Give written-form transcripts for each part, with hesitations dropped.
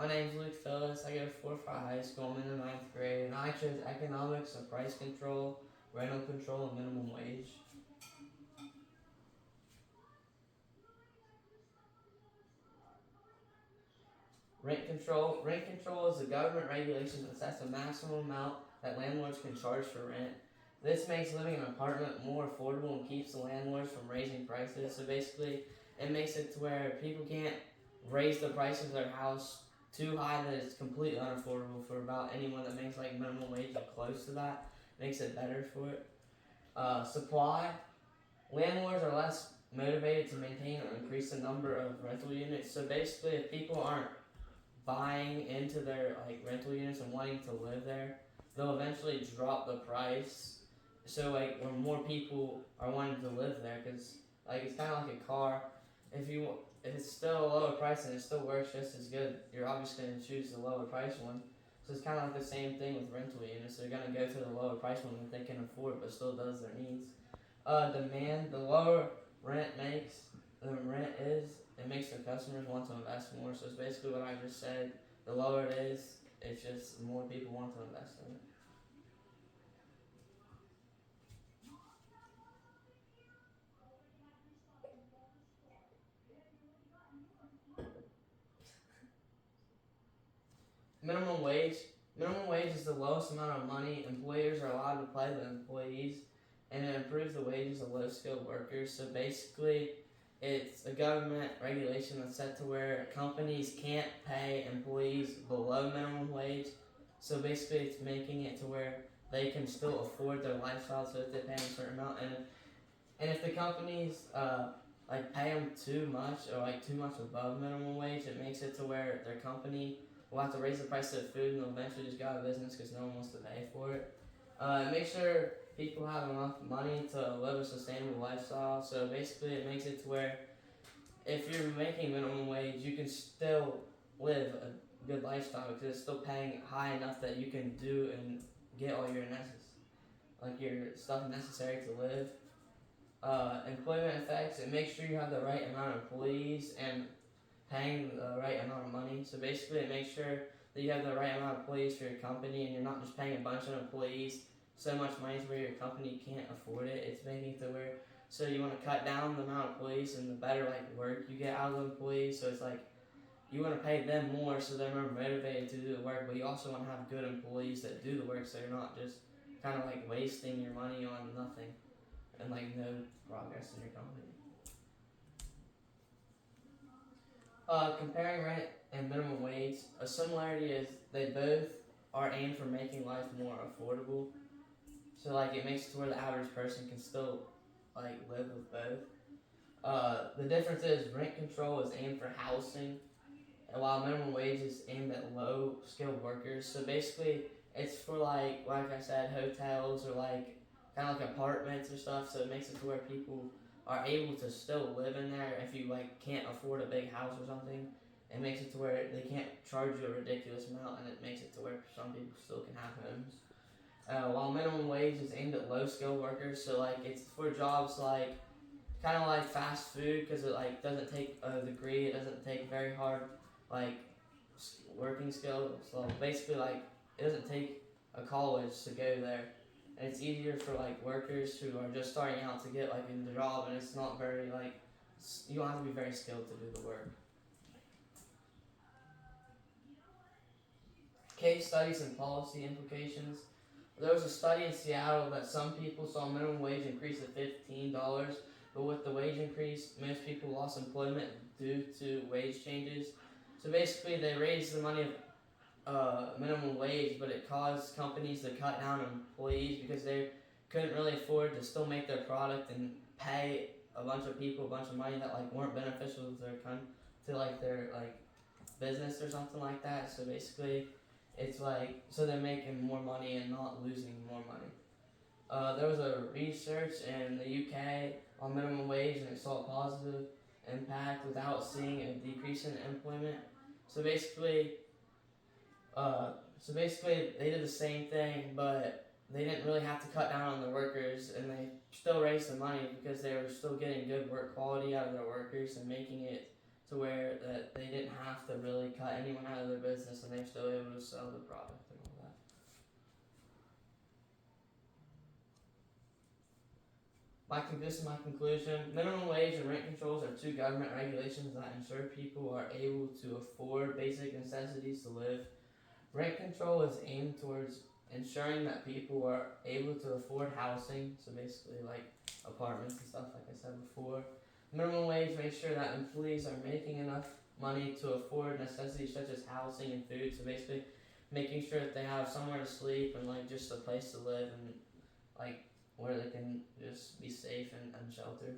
My name's Luke Phillips. I go to Fort Fry High School. I'm in the 9th grade, and I chose economics and price control, rental control, and minimum wage. Rent control is a government regulation that sets a maximum amount that landlords can charge for rent. This makes living in an apartment more affordable and keeps the landlords from raising prices. So basically, it makes it to where people can't raise the price of their house too high that it's completely unaffordable for about anyone that makes like minimum wage or close to that. Makes it better for it. Supply. Landlords are less motivated to maintain or increase the number of rental units. So basically, if people aren't buying into their like rental units and wanting to live there, they'll eventually drop the price. So like when more people are wanting to live there, because like it's kind of like a car. If it's still a lower price and it still works just as good, you're obviously going to choose the lower price one. So it's kind of like the same thing with rental units. They're going to go to the lower price one that they can afford, but still does their needs. Demand. The lower the rent is, it makes their customers want to invest more. So it's basically what I just said. The lower it is, it's just more people want to invest in it. Minimum wage. Minimum wage is the lowest amount of money employers are allowed to pay the employees, and it improves the wages of low-skilled workers. So basically, it's a government regulation that's set to where companies can't pay employees below minimum wage. So basically, it's making it to where they can still afford their lifestyle. So if they pay a certain amount, and if the companies like pay them too much or like too much above minimum wage, it makes it to where their company will have to raise the price of food and they'll eventually just go out of business because no one wants to pay for it. Make sure people have enough money to live a sustainable lifestyle. So basically, it makes it to where if you're making minimum wage, you can still live a good lifestyle because it's still paying high enough that you can do and get all your your stuff necessary to live. Employment effects. It makes sure you have the right amount of employees and paying the right amount of money. So basically, it makes sure that you have the right amount of employees for your company and you're not just paying a bunch of employees so much money to where your company can't afford it. It's making it to where so you want to cut down the amount of employees and the better like work you get out of the employees. So it's like you want to pay them more so they're more motivated to do the work, but you also want to have good employees that do the work so you're not just kind of like wasting your money on nothing and like no progress in your company. Comparing rent and minimum wage, a similarity is they both are aimed for making life more affordable. So like it makes it to where the average person can still like live with both. The difference is rent control is aimed for housing, while minimum wage is aimed at low skilled workers. So basically, it's for like I said, hotels or like kind of like apartments or stuff. So it makes it to where people are able to still live in there if you like can't afford a big house or something. It makes it to where they can't charge you a ridiculous amount, and it makes it to where some people still can have homes. While minimum wage is aimed at low skilled workers, so like it's for jobs like kind of like fast food because it like doesn't take a degree, it doesn't take very hard like working skills. So basically, like it doesn't take a college to go there, and it's easier for like workers who are just starting out to get like a job, and it's not very like you don't have to be very skilled to do the work. Case studies and policy implications. There was a study in Seattle that some people saw minimum wage increase to $15, but with the wage increase, most people lost employment due to wage changes. So basically, they raised the money of minimum wage, but it caused companies to cut down on employees because they couldn't really afford to still make their product and pay a bunch of people a bunch of money that like weren't beneficial to their like business or something like that. So basically, it's like so they're making more money and not losing more money. There was a research in the UK on minimum wage, and it saw a positive impact without seeing a decrease in employment. So basically, they did the same thing, but they didn't really have to cut down on their workers, and they still raised the money because they were still getting good work quality out of their workers and making it to where that they didn't have to really cut anyone out of their business and they're still able to sell the product and all that. This is my conclusion. Minimum wage and rent controls are two government regulations that ensure people are able to afford basic necessities to live. Rent control is aimed towards ensuring that people are able to afford housing, so basically like apartments and stuff like I said before. Minimum wage makes sure that employees are making enough money to afford necessities such as housing and food, so basically making sure that they have somewhere to sleep and like just a place to live and like where they can just be safe and sheltered.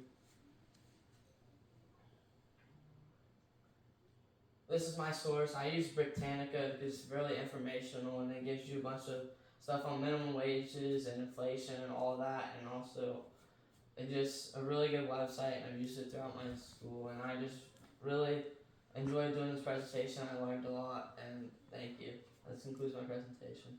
This is my source. I use Britannica because it's really informational and it gives you a bunch of stuff on minimum wages and inflation and all that, and also it's just a really good website and I've used it throughout my school and I just really enjoyed doing this presentation. I learned a lot and thank you. This concludes my presentation.